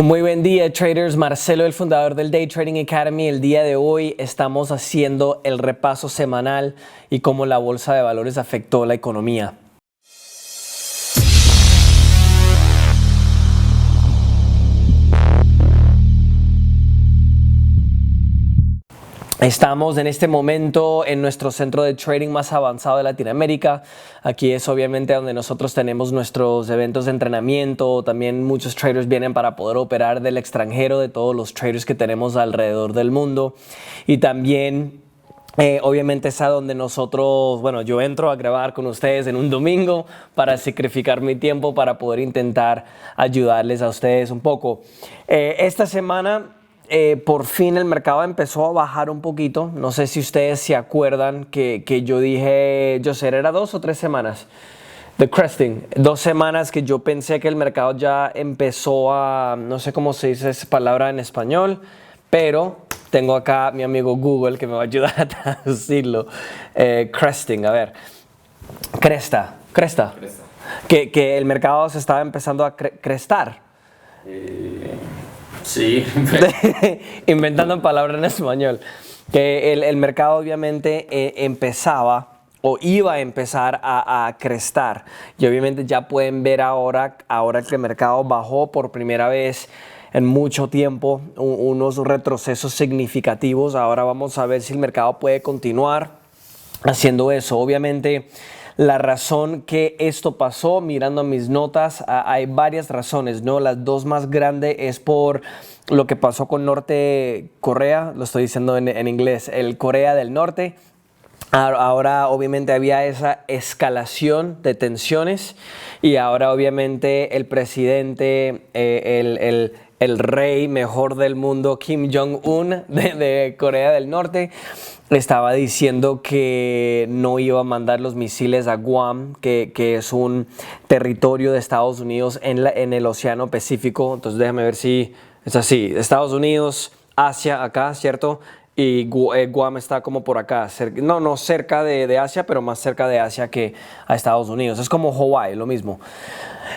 Muy buen día, traders. Marcelo, el fundador del Day Trading Academy. El día de hoy estamos haciendo el repaso semanal y cómo la bolsa de valores afectó la economía. Estamos en este momento en nuestro centro de trading más avanzado de Latinoamérica. Aquí es obviamente donde nosotros tenemos nuestros eventos de entrenamiento. También muchos traders vienen para poder operar del extranjero, de todos los traders que tenemos alrededor del mundo. Y también obviamente es a donde nosotros, yo entro a grabar con ustedes en un domingo para sacrificar mi tiempo para poder intentar ayudarles a ustedes un poco. Esta semana por fin el mercado empezó a bajar un poquito. No sé si ustedes se acuerdan que yo dije, era 2 o 3 semanas. The cresting, 2 semanas que yo pensé que el mercado ya empezó a, no sé cómo se dice esa palabra en español, pero tengo acá a mi amigo Google que me va a ayudar a traducirlo. Cresting, a ver, cresta. Que el mercado se estaba empezando a crestar. Sí. Inventando palabras en español. Que el mercado obviamente empezaba o iba a empezar a crestar. Y obviamente ya pueden ver ahora que el mercado bajó por primera vez en mucho tiempo, unos retrocesos significativos. Ahora vamos a ver si el mercado puede continuar haciendo eso. Obviamente la razón que esto pasó, mirando mis notas, hay varias razones, ¿no? Las dos más grandes es por lo que pasó con Norte Corea, lo estoy diciendo en inglés, el Corea del Norte. Ahora obviamente había esa escalación de tensiones y ahora obviamente el presidente, el rey mejor del mundo, Kim Jong-un de Corea del Norte, estaba diciendo que no iba a mandar los misiles a Guam, que es un territorio de Estados Unidos en el Océano Pacífico. Entonces déjame ver si es así. Estados Unidos, Asia acá, ¿cierto? Y Guam está como por acá, no cerca de Asia, pero más cerca de Asia que a Estados Unidos. Es como Hawái, lo mismo.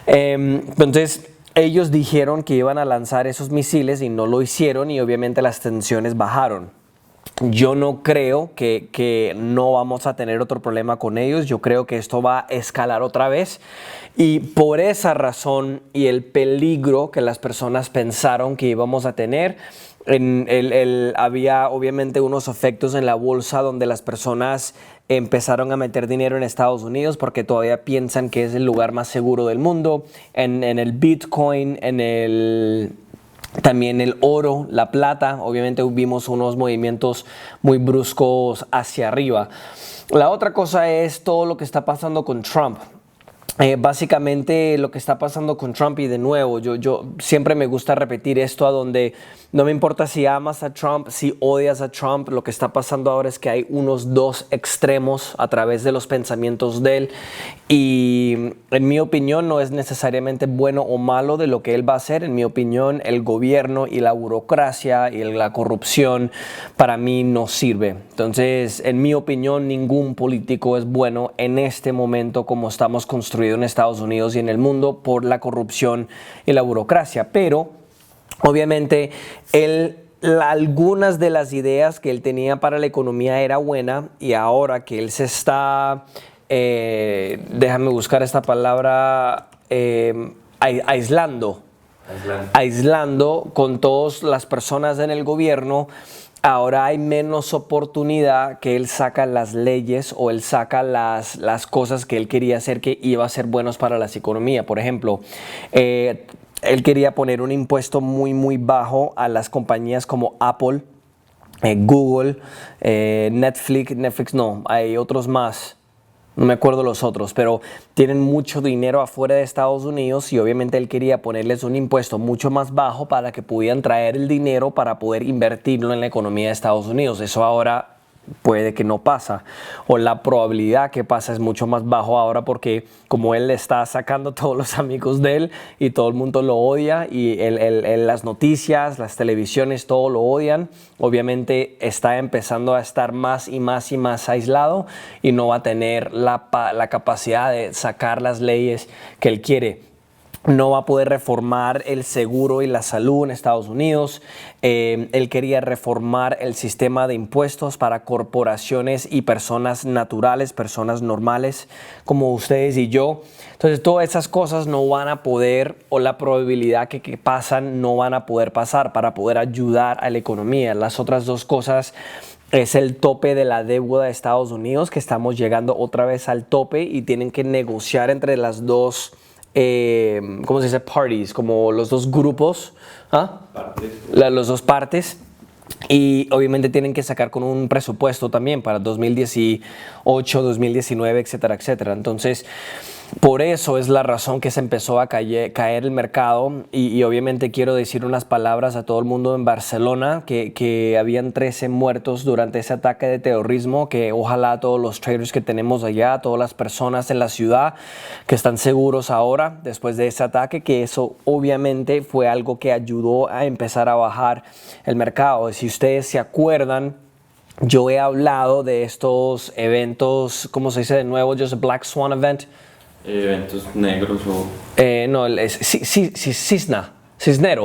Entonces ellos dijeron que iban a lanzar esos misiles y no lo hicieron y obviamente las tensiones bajaron. Yo no creo que no vamos a tener otro problema con ellos. Yo creo que esto va a escalar otra vez. Y por esa razón y el peligro que las personas pensaron que íbamos a tener, había obviamente unos efectos en la bolsa donde las personas empezaron a meter dinero en Estados Unidos porque todavía piensan que es el lugar más seguro del mundo. En el Bitcoin, también el oro, la plata, obviamente vimos unos movimientos muy bruscos hacia arriba. La otra cosa es todo lo que está pasando con Trump. Básicamente lo que está pasando con Trump, y de nuevo, yo siempre me gusta repetir esto, a donde no me importa si amas a Trump, si odias a Trump, lo que está pasando ahora es que hay unos dos extremos a través de los pensamientos de él, y en mi opinión no es necesariamente bueno o malo de lo que él va a hacer. En mi opinión, el gobierno y la burocracia y la corrupción para mí no sirve. Entonces, en mi opinión, ningún político es bueno en este momento como estamos construyendo en Estados Unidos y en el mundo por la corrupción y la burocracia. Pero obviamente algunas de las ideas que él tenía para la economía era buena, y ahora que él se está, déjame buscar esta palabra, aislando con todas las personas en el gobierno. Ahora hay menos oportunidad que él saca las leyes o él saca las cosas que él quería hacer que iba a ser buenos para la economía. Por ejemplo, él quería poner un impuesto muy bajo a las compañías como Apple, Google, Netflix no, hay otros más. No me acuerdo los otros, pero tienen mucho dinero afuera de Estados Unidos y obviamente él quería ponerles un impuesto mucho más bajo para que pudieran traer el dinero para poder invertirlo en la economía de Estados Unidos. Eso ahora puede que no pasa, o la probabilidad que pasa es mucho más bajo ahora, porque como él le está sacando a todos los amigos de él y todo el mundo lo odia, y las noticias, las televisiones, todo lo odian, obviamente está empezando a estar más y más aislado y no va a tener la capacidad de sacar las leyes que él quiere. no va a poder reformar el seguro y la salud en Estados Unidos. Él quería reformar el sistema de impuestos para corporaciones y personas naturales, personas normales como ustedes y yo. Entonces todas esas cosas no van a poder, o la probabilidad que pasan no van a poder pasar para poder ayudar a la economía. Las otras dos cosas es el tope de la deuda de Estados Unidos, que estamos llegando otra vez al tope y tienen que negociar entre las dos, ¿cómo se dice? Parties, como los dos grupos, las dos partes. Y obviamente tienen que sacar con un presupuesto también para 2018, 2019, etcétera, etcétera. Entonces, por eso es la razón que se empezó a caer el mercado y obviamente quiero decir unas palabras a todo el mundo en Barcelona que habían 13 muertos durante ese ataque de terrorismo, que ojalá todos los traders que tenemos allá, todas las personas en la ciudad que están seguros ahora después de ese ataque, que eso obviamente fue algo que ayudó a empezar a bajar el mercado. Si ustedes se acuerdan, yo he hablado de estos eventos, ¿cómo se dice de nuevo? Just a Black Swan event. Eventos negros o... No, es Cisnero. Cisne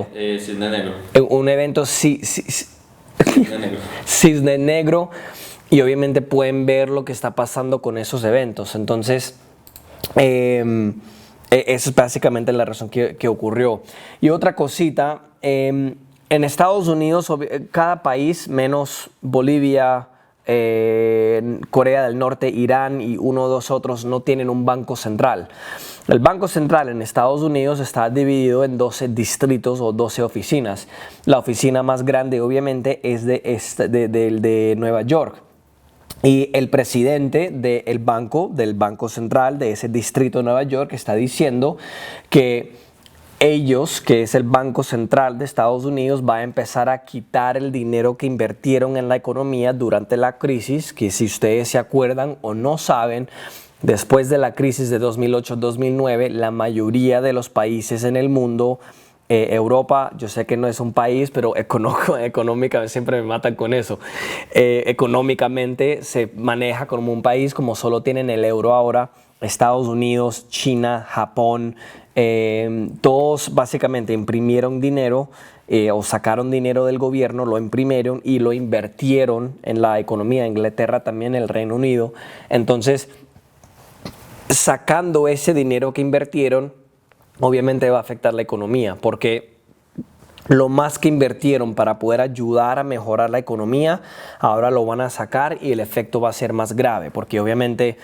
negro. Un evento Cisne negro. Cisne negro. Y obviamente pueden ver lo que está pasando con esos eventos. Entonces, eso es básicamente la razón que ocurrió. Y otra cosita, en Estados Unidos, cada país, menos Bolivia, Corea del Norte, Irán y uno o dos otros, no tienen un banco central. El banco central en Estados Unidos está dividido en 12 distritos o 12 oficinas. La oficina más grande obviamente es de Nueva York. Y el presidente del banco central de ese distrito de Nueva York, está diciendo que ellos, que es el Banco Central de Estados Unidos, va a empezar a quitar el dinero que invirtieron en la economía durante la crisis, que si ustedes se acuerdan o no saben, después de la crisis de 2008-2009, la mayoría de los países en el mundo, Europa, yo sé que no es un país, pero económicamente siempre me matan con eso. Económicamente se maneja como un país, como solo tienen el euro ahora. Estados Unidos, China, Japón, todos básicamente imprimieron dinero o sacaron dinero del gobierno, lo imprimieron y lo invirtieron en la economía. Inglaterra también, el Reino Unido. Entonces, sacando ese dinero que invirtieron, obviamente va a afectar la economía, porque lo más que invirtieron para poder ayudar a mejorar la economía, ahora lo van a sacar y el efecto va a ser más grave, porque obviamente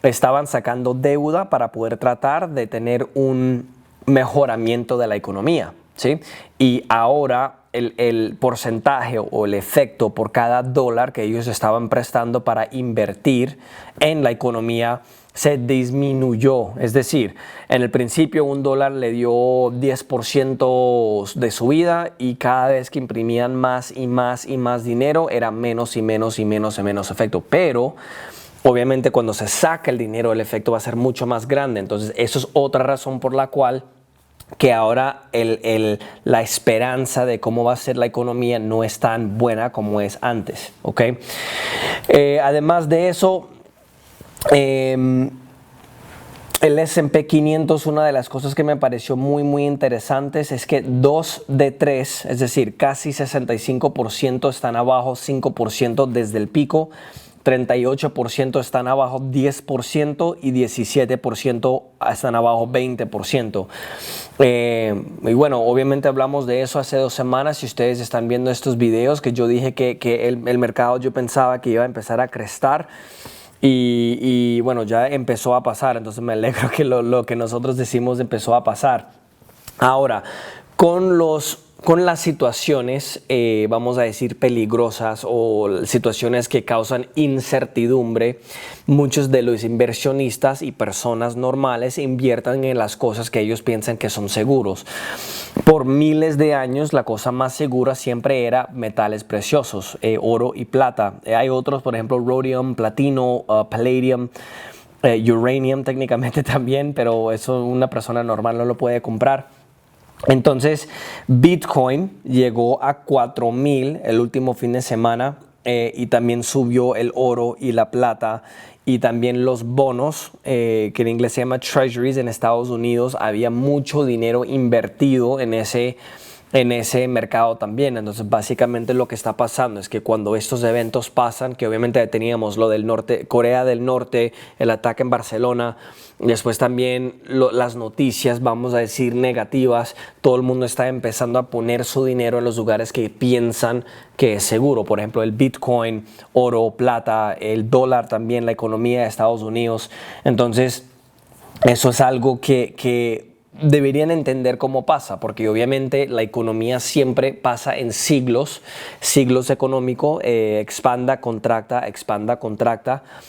estaban sacando deuda para poder tratar de tener un mejoramiento de la economía, ¿sí? Y ahora el porcentaje o el efecto por cada dólar que ellos estaban prestando para invertir en la economía se disminuyó. Es decir, en el principio un dólar le dio 10% de subida y cada vez que imprimían más y más y más dinero era menos y menos y menos y menos efecto. Pero obviamente cuando se saca el dinero el efecto va a ser mucho más grande. Entonces eso es otra razón por la cual que ahora la esperanza de cómo va a ser la economía no es tan buena como es antes, ¿ok? Además de eso, el S&P 500, una de las cosas que me pareció muy interesantes es que 2 de 3, es decir, casi 65% están abajo 5% desde el pico, 38% están abajo 10% y 17% están abajo 20%. Y bueno, obviamente hablamos de eso hace 2 semanas. Si ustedes están viendo estos videos, que yo dije que el mercado, yo pensaba que iba a empezar a crestar. Y bueno, ya empezó a pasar, entonces me alegro que lo que nosotros decimos empezó a pasar. Ahora, con las situaciones, vamos a decir, peligrosas o situaciones que causan incertidumbre, muchos de los inversionistas y personas normales invierten en las cosas que ellos piensan que son seguros. Por miles de años, la cosa más segura siempre era metales preciosos, oro y plata. Hay otros, por ejemplo, rhodium, platino, palladium, uranium técnicamente también, pero eso una persona normal no lo puede comprar. Entonces, Bitcoin llegó a 4,000 el último fin de semana y también subió el oro y la plata. y también los bonos, que en inglés se llama treasuries en Estados Unidos. Había mucho dinero invertido en ese mercado también. Entonces básicamente lo que está pasando es que cuando estos eventos pasan, que obviamente teníamos lo del norte, Corea del Norte, el ataque en Barcelona, después también las noticias, vamos a decir, negativas, todo el mundo está empezando a poner su dinero en los lugares que piensan que es seguro. Por ejemplo, el Bitcoin, oro, plata, el dólar también, la economía de Estados Unidos. Entonces eso es algo que deberían entender cómo pasa, porque obviamente la economía siempre pasa en ciclos económicos, expanda, contracta.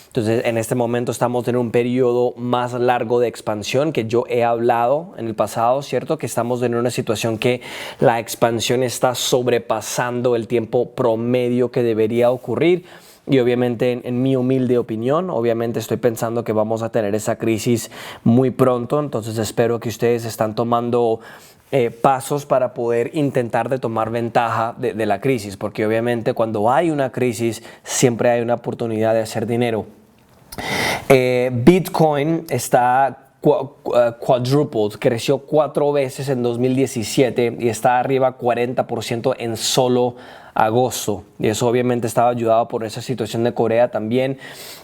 Entonces en este momento estamos en un periodo más largo de expansión, que yo he hablado en el pasado, ¿cierto? Que estamos en una situación que la expansión está sobrepasando el tiempo promedio que debería ocurrir. Y obviamente, en mi humilde opinión, obviamente estoy pensando que vamos a tener esa crisis muy pronto. Entonces espero que ustedes están tomando pasos para poder intentar de tomar ventaja de la crisis. Porque obviamente cuando hay una crisis, siempre hay una oportunidad de hacer dinero. Bitcoin está quadrupled, creció 4 veces en 2017 y está arriba 40% en solo agosto, y eso obviamente estaba ayudado por esa situación de Corea también.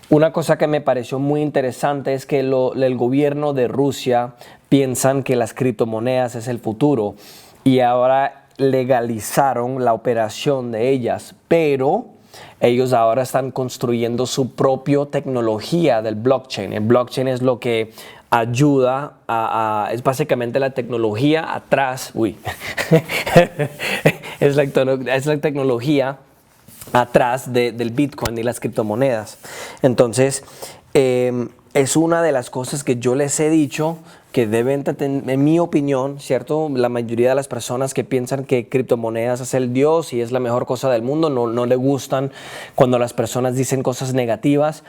Una cosa que me pareció muy interesante es que el gobierno de Rusia piensan que las criptomonedas es el futuro y ahora legalizaron la operación de ellas, pero ellos ahora están construyendo su propia tecnología del blockchain. El blockchain es lo que ayuda es básicamente la tecnología atrás, es la tecnología atrás del Bitcoin y las criptomonedas. Entonces, es una de las cosas que yo les he dicho que deben, en mi opinión, ¿cierto? La mayoría de las personas que piensan que criptomonedas es el Dios y es la mejor cosa del mundo, no le gustan cuando las personas dicen cosas negativas.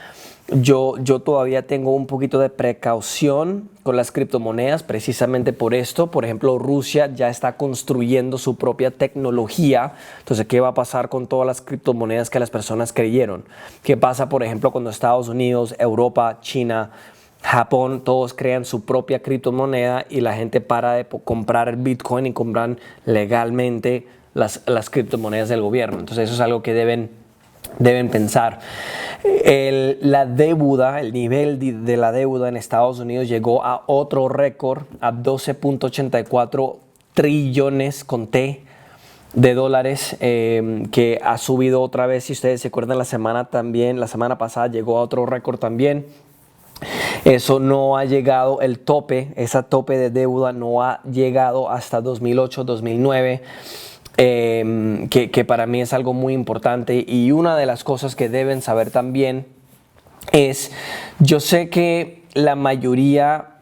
Yo todavía tengo un poquito de precaución con las criptomonedas precisamente por esto. Por ejemplo, Rusia ya está construyendo su propia tecnología. Entonces, ¿qué va a pasar con todas las criptomonedas que las personas creyeron? ¿Qué pasa, por ejemplo, cuando Estados Unidos, Europa, China, Japón, todos crean su propia criptomoneda y la gente para de comprar el Bitcoin y compran legalmente las criptomonedas del gobierno? Entonces, eso es algo que deben pensar. La deuda, el nivel de la deuda en Estados Unidos llegó a otro récord, a 12.84 trillones con T de dólares, que ha subido otra vez. Si ustedes se acuerdan, la semana pasada llegó a otro récord también. Eso no ha llegado, esa tope de deuda no ha llegado hasta 2008-2009. Que para mí es algo muy importante. Y una de las cosas que deben saber también es, yo sé que la mayoría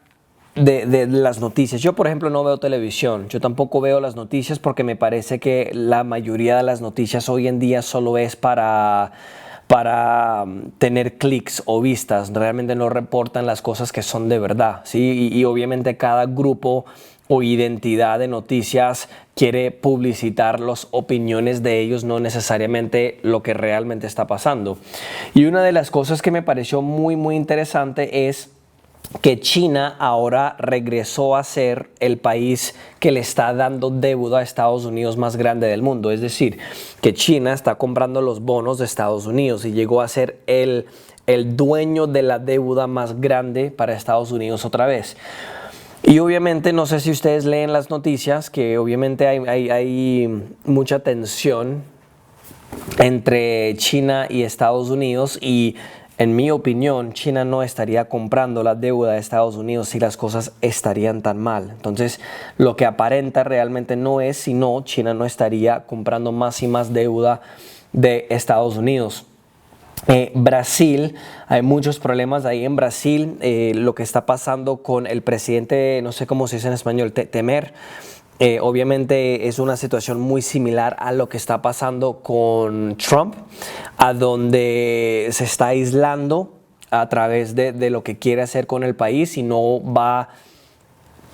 de las noticias, yo por ejemplo no veo televisión, yo tampoco veo las noticias porque me parece que la mayoría de las noticias hoy en día solo es para tener clics o vistas. Realmente no reportan las cosas que son de verdad, ¿sí? Y obviamente cada grupo o identidad de noticias quiere publicitar las opiniones de ellos, no necesariamente lo que realmente está pasando. Y una de las cosas que me pareció muy interesante es que China ahora regresó a ser el país que le está dando deuda a Estados Unidos más grande del mundo. Es decir, que China está comprando los bonos de Estados Unidos y llegó a ser el dueño de la deuda más grande para Estados Unidos otra vez. Y obviamente, no sé si ustedes leen las noticias, que obviamente hay mucha tensión entre China y Estados Unidos, y en mi opinión, China no estaría comprando la deuda de Estados Unidos si las cosas estarían tan mal. Entonces, lo que aparenta realmente no es, sino China no estaría comprando más y más deuda de Estados Unidos. Brasil, hay muchos problemas ahí en Brasil. Lo que está pasando con el presidente, no sé cómo se dice en español, Temer. Obviamente es una situación muy similar a lo que está pasando con Trump, a donde se está aislando a través de lo que quiere hacer con el país y no va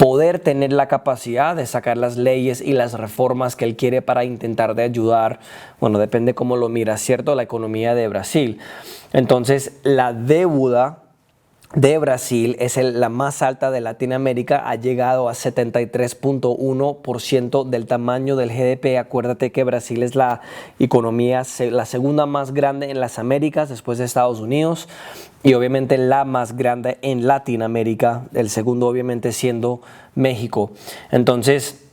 poder tener la capacidad de sacar las leyes y las reformas que él quiere para intentar de ayudar, bueno, depende cómo lo miras, ¿cierto?, la economía de Brasil. Entonces, la deuda de Brasil es la más alta de Latinoamérica, ha llegado a 73.1% del tamaño del GDP. Acuérdate que Brasil es la economía, la segunda más grande en las Américas después de Estados Unidos y obviamente la más grande en Latinoamérica, el segundo obviamente siendo México. Entonces,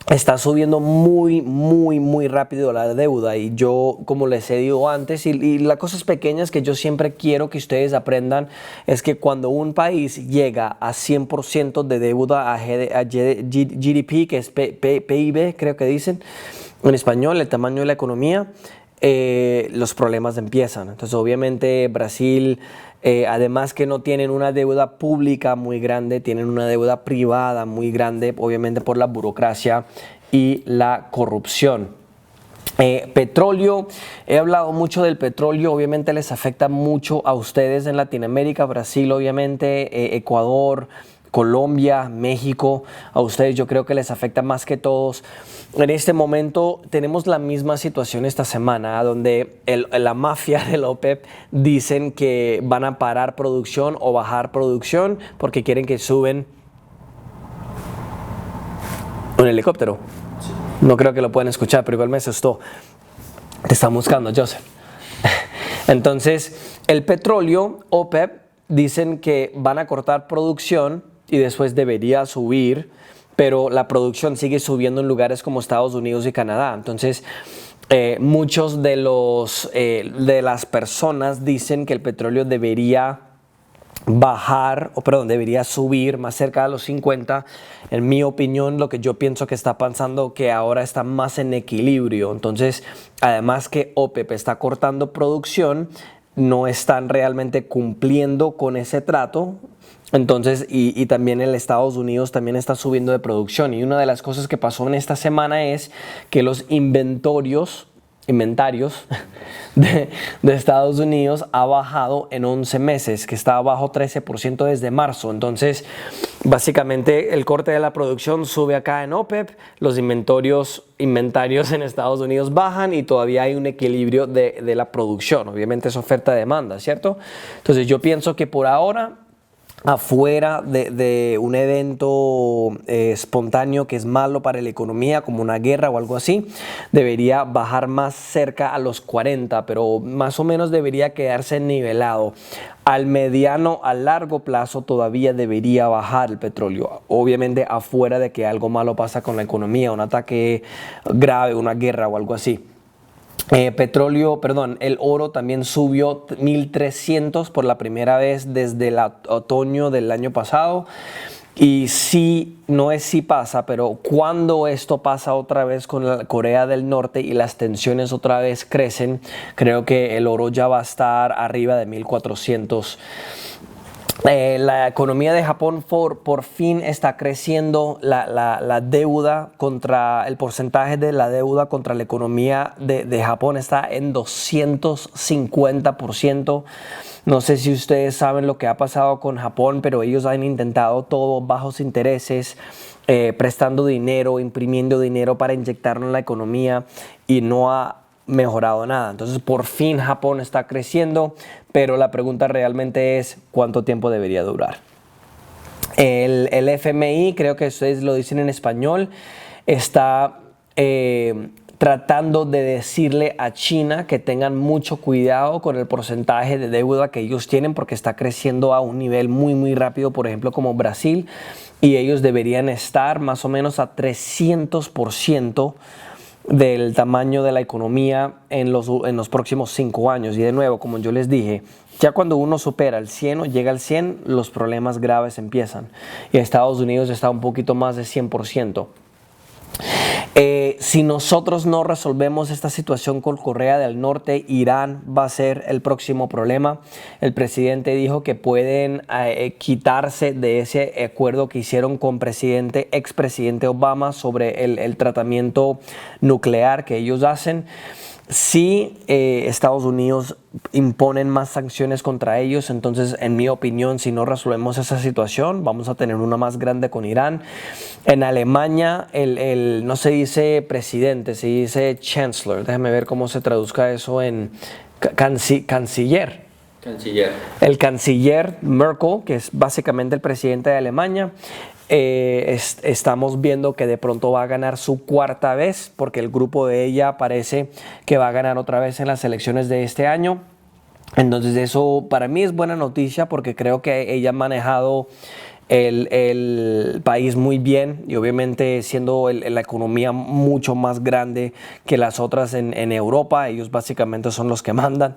está subiendo muy rápido la deuda y yo, como les he dicho antes, y las cosas pequeñas que yo siempre quiero que ustedes aprendan es que cuando un país llega a 100% de deuda a GDP, que es PIB, creo que dicen en español, el tamaño de la economía, los problemas empiezan. Entonces, obviamente, Brasil, además que no tienen una deuda pública muy grande, tienen una deuda privada muy grande, obviamente por la burocracia y la corrupción. Petróleo, he hablado mucho del petróleo, obviamente les afecta mucho a ustedes en Latinoamérica, Brasil, obviamente, Ecuador, Colombia, México, a ustedes yo creo que les afecta más que todos. En este momento tenemos la misma situación esta semana, donde la mafia del OPEP dicen que van a parar producción o bajar producción porque quieren que suben un helicóptero. No creo que lo puedan escuchar, pero igual me asustó. Te están buscando, Joseph. Entonces, el petróleo, OPEP, dicen que van a cortar producción y después debería subir, pero la producción sigue subiendo en lugares como Estados Unidos y Canadá. Entonces, muchos de las personas dicen que el petróleo debería debería subir más cerca de los 50. En mi opinión, lo que yo pienso que está pasando, que ahora está más en equilibrio. Entonces, además que OPEP está cortando producción, no están realmente cumpliendo con ese trato. Entonces, y también en Estados Unidos también está subiendo de producción. Y una de las cosas que pasó en esta semana es que los inventarios de Estados Unidos ha bajado en 11 meses, que está abajo 13% desde marzo. Entonces, básicamente el corte de la producción sube acá en OPEP, los inventarios en Estados Unidos bajan y todavía hay un equilibrio de la producción. Obviamente es oferta-demanda, ¿cierto? Entonces, yo pienso que por ahora, afuera de un evento espontáneo que es malo para la economía, como una guerra o algo así, debería bajar más cerca a los 40, pero más o menos debería quedarse nivelado. Al mediano, a largo plazo todavía debería bajar el petróleo, obviamente afuera de que algo malo pasa con la economía, un ataque grave, una guerra o algo así. El oro también subió 1.300 por la primera vez desde el otoño del año pasado. Y sí, no es si pasa, pero cuando esto pasa otra vez con la Corea del Norte y las tensiones otra vez crecen, creo que el oro ya va a estar arriba de 1.400. La economía de Japón por fin está creciendo, la deuda contra el porcentaje de la deuda contra la economía de Japón está en 250%. No sé si ustedes saben lo que ha pasado con Japón, pero ellos han intentado todo, bajos intereses, prestando dinero, imprimiendo dinero para inyectarlo en la economía y no ha mejorado nada. Entonces, por fin Japón está creciendo, pero la pregunta realmente es ¿cuánto tiempo debería durar? El FMI, creo que ustedes lo dicen en español, está tratando de decirle a China que tengan mucho cuidado con el porcentaje de deuda que ellos tienen porque está creciendo a un nivel muy rápido, por ejemplo como Brasil, y ellos deberían estar más o menos a 300% del tamaño de la economía en los próximos 5 años. Y de nuevo, como yo les dije, ya cuando uno supera el 100 o llega al 100, los problemas graves empiezan. Y Estados Unidos está un poquito más de 100%. Si nosotros no resolvemos esta situación con Corea del Norte, Irán va a ser el próximo problema. El presidente dijo que pueden quitarse de ese acuerdo que hicieron con expresidente Obama sobre el tratamiento nuclear que ellos hacen. si Estados Unidos imponen más sanciones contra ellos, entonces en mi opinión, si no resolvemos esa situación, vamos a tener una más grande con Irán. En Alemania no se dice presidente, se dice chancellor. Déjame ver cómo se traduzca eso en canciller. Canciller. El canciller Merkel, que es básicamente el presidente de Alemania, estamos viendo que de pronto va a ganar su cuarta vez, porque el grupo de ella parece que va a ganar otra vez en las elecciones de este año. Entonces eso para mí es buena noticia, porque creo que ella ha manejado el país muy bien, y obviamente siendo la economía mucho más grande que las otras en Europa, ellos básicamente son los que mandan.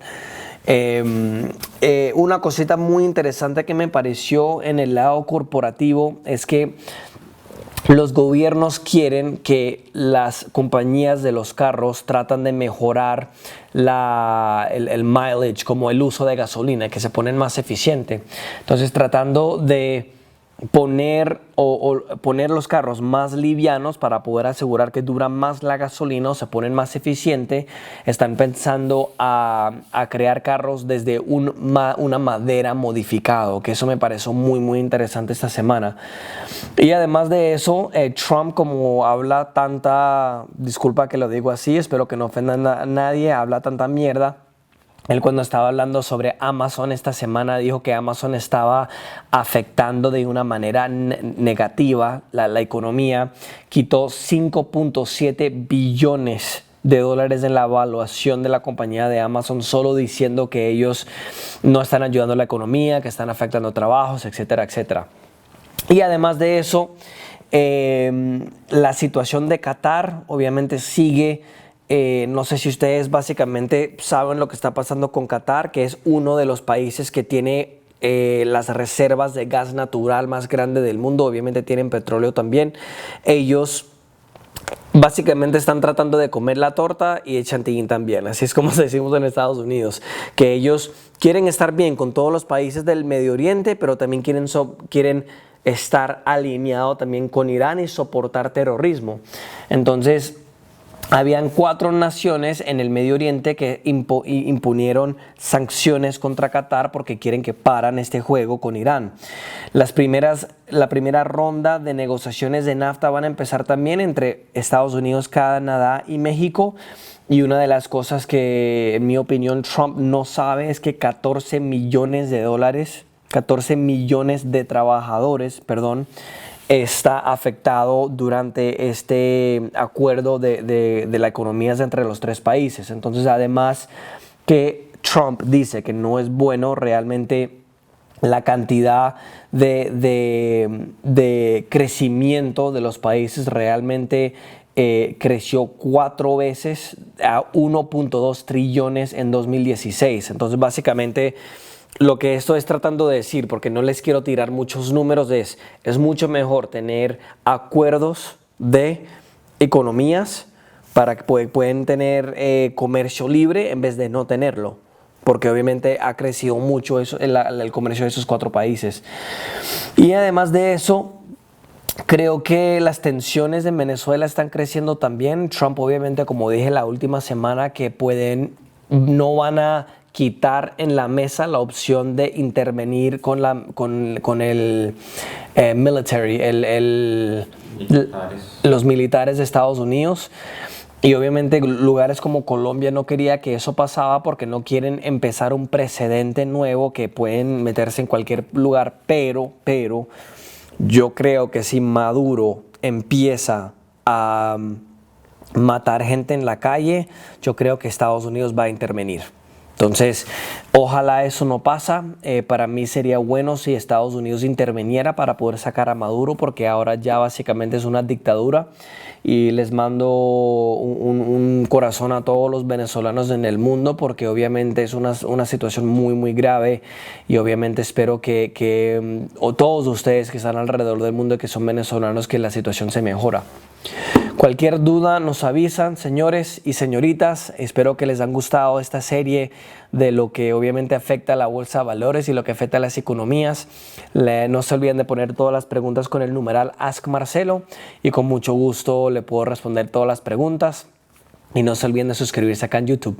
Una cosita muy interesante que me pareció en el lado corporativo es que los gobiernos quieren que las compañías de los carros tratan de mejorar el mileage, como el uso de gasolina, que se ponen más eficiente. Entonces, tratando de poner los carros más livianos para poder asegurar que dura más la gasolina o se ponen más eficiente, están pensando a crear carros desde una madera modificado, que eso me pareció muy interesante esta semana. Y además de eso, Trump, como habla disculpa que lo digo así, espero que no ofenda a nadie, habla tanta mierda. Él, cuando estaba hablando sobre Amazon esta semana, dijo que Amazon estaba afectando de una manera negativa la economía. Quitó 5.7 billones de dólares en la evaluación de la compañía de Amazon, solo diciendo que ellos no están ayudando a la economía, que están afectando trabajos, etcétera, etcétera. Y además de eso, la situación de Qatar obviamente sigue. No sé si ustedes básicamente saben lo que está pasando con Qatar, que es uno de los países que tiene las reservas de gas natural más grandes del mundo. Obviamente tienen petróleo también. Ellos básicamente están tratando de comer la torta y el chantilly también. Así es como decimos en Estados Unidos, que ellos quieren estar bien con todos los países del Medio Oriente, pero también quieren estar alineado también con Irán y soportar terrorismo. Entonces, habían 4 naciones en el Medio Oriente que imponieron sanciones contra Qatar porque quieren que paran este juego con Irán. La primera ronda de negociaciones de NAFTA van a empezar también entre Estados Unidos, Canadá y México. Y una de las cosas que, en mi opinión, Trump no sabe es que 14 millones de trabajadores, está afectado durante este acuerdo de la economía entre los 3 países. Entonces, además que Trump dice que no es bueno realmente la cantidad de crecimiento de los países, realmente creció 4 veces a 1.2 trillones en 2016. Entonces, básicamente, lo que esto es tratando de decir, porque no les quiero tirar muchos números, es mucho mejor tener acuerdos de economías para que pueden tener comercio libre en vez de no tenerlo, porque obviamente ha crecido mucho el comercio de esos 4 países. Y además de eso, creo que las tensiones en Venezuela están creciendo también. Trump, obviamente, como dije la última semana, que no van a quitar en la mesa la opción de intervenir con el military, los militares de Estados Unidos. Y obviamente lugares como Colombia no quería que eso pasaba porque no quieren empezar un precedente nuevo que pueden meterse en cualquier lugar. Pero yo creo que si Maduro empieza a matar gente en la calle, yo creo que Estados Unidos va a intervenir. Entonces, ojalá eso no pasa. Para mí sería bueno si Estados Unidos interviniera para poder sacar a Maduro, porque ahora ya básicamente es una dictadura. Y les mando un corazón a todos los venezolanos en el mundo, porque obviamente es una situación muy grave, y obviamente espero que todos ustedes que están alrededor del mundo, que son venezolanos, que la situación se mejora. Cualquier duda nos avisan, señores y señoritas. Espero que les haya gustado esta serie de lo que obviamente afecta a la bolsa de valores y lo que afecta a las economías. No se olviden de poner todas las preguntas con el numeral Ask Marcelo, y con mucho gusto le puedo responder todas las preguntas. Y no se olviden de suscribirse acá en YouTube.